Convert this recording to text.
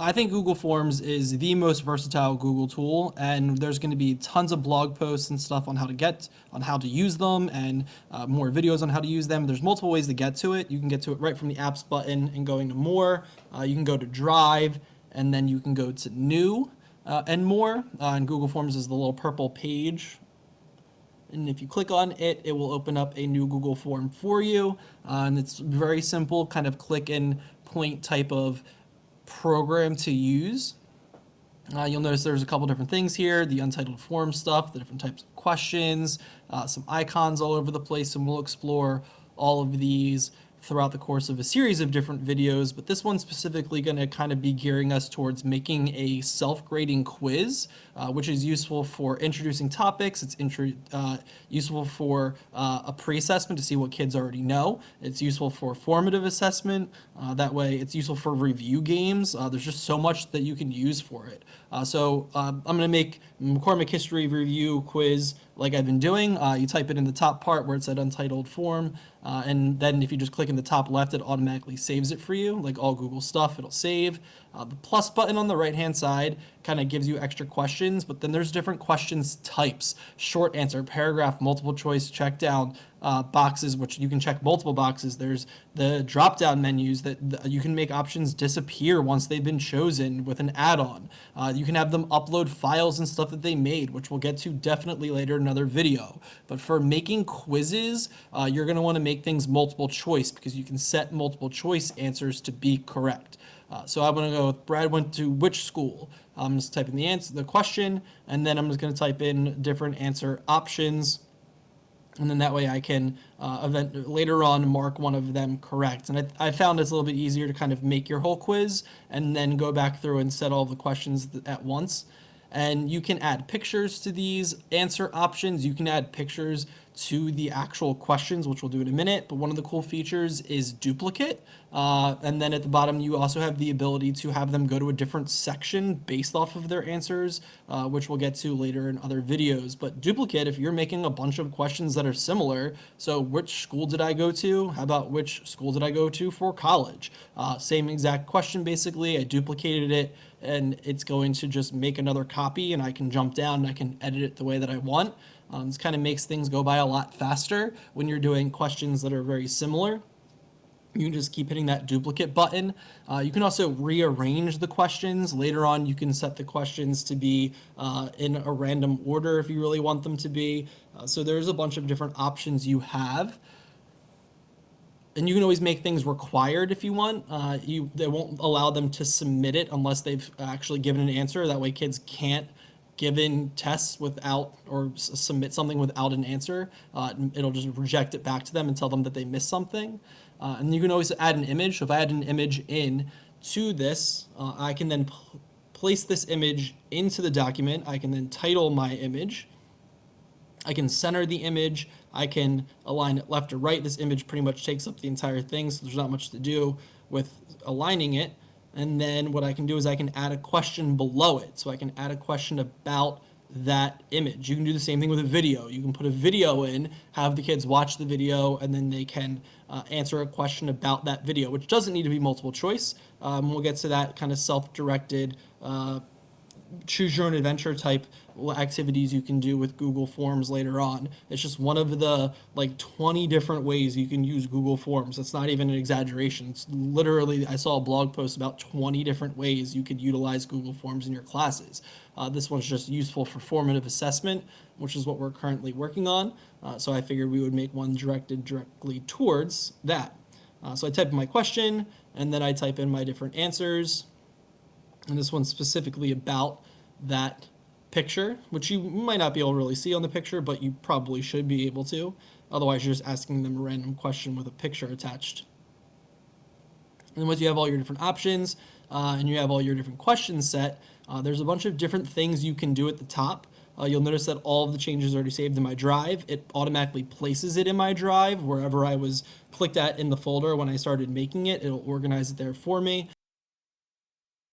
I think Google Forms is the most versatile Google tool, and there's going to be tons of blog posts and stuff on how to use them, and more videos on how to use them. There's multiple ways to get to it. You can get to it right from the apps button and going to more. You can go to Drive, and then you can go to New and more. And Google Forms is the little purple page. And if you click on it, it will open up a new Google form for you. And it's very simple, kind of click and point type of program to use. You'll notice there's a couple different things here, the untitled form stuff, the different types of questions, some icons all over the place, and we'll explore all of these throughout the course of a series of different videos, but this one's specifically going to kind of be gearing us towards making a self-grading quiz, which is useful for introducing topics. It's useful for a pre-assessment to see what kids already know. It's useful for formative assessment. That way it's useful for review games. There's just so much that you can use for it. So I'm going to make McCormick History Review quiz like I've been doing. You type it in the top part where it said untitled form, and then if you just click in the top left, it automatically saves it for you. Like all Google stuff, it'll save. The plus button on the right-hand side kind of gives you extra questions, but then there's different questions types: short answer, paragraph, multiple choice, check down, boxes, which you can check multiple boxes. There's the drop-down menus that you can make options disappear once they've been chosen with an add-on. You can have them upload files and stuff that they made, which we'll get to definitely later in another video. But for making quizzes, you're going to want to make things multiple choice because you can set multiple choice answers to be correct. So I'm going to go with Brad went to which school. I'm just typing the question, and then I'm just going to type in different answer options. And then that way I can later on mark one of them correct. And I found it's a little bit easier to kind of make your whole quiz and then go back through and set all the questions at once. And you can add pictures to these answer options. You can add pictures to the actual questions, which we'll do in a minute. But one of the cool features is duplicate. And then at the bottom, you also have the ability to have them go to a different section based off of their answers, which we'll get to later in other videos. But duplicate, if you're making a bunch of questions that are similar, so which school did I go to? How about which school did I go to for college? Same exact question, basically. I duplicated it, and it's going to just make another copy, and I can jump down and I can edit it the way that I want. This kind of makes things go by a lot faster when you're doing questions that are very similar. You can just keep hitting that duplicate button. You can also rearrange the questions. Later on, you can set the questions to be in a random order if you really want them to be. So there's a bunch of different options you have. And you can always make things required if you want. They won't allow them to submit it unless they've actually given an answer. That way kids can't give in tests without or submit something without an answer. It'll just reject it back to them and tell them that they missed something. And you can always add an image. So if I add an image in to this, I can then place this image into the document. I can then title my image. I can center the image. I can align it left or right. This image pretty much takes up the entire thing, so there's not much to do with aligning it. And then what I can do is I can add a question below it. So I can add a question about that image. You can do the same thing with a video. You can put a video in, have the kids watch the video, and then they can answer a question about that video, which doesn't need to be multiple choice. We'll get to that kind of self-directed choose your own adventure type activities you can do with Google Forms later on. It's just one of the like 20 different ways you can use Google Forms. It's not even an exaggeration. It's literally, I saw a blog post about 20 different ways you could utilize Google Forms in your classes. This one's just useful for formative assessment, which is what we're currently working on. So I figured we would make one directed directly towards that. So I type in my question, and then I type in my different answers. And this one's specifically about that picture, which you might not be able to really see on the picture, but you probably should be able to. Otherwise, you're just asking them a random question with a picture attached. And once you have all your different options and you have all your different questions set, there's a bunch of different things you can do at the top. You'll notice that all of the changes are already saved in my drive. It automatically places it in my drive wherever I was clicked at in the folder when I started making it. It'll organize it there for me.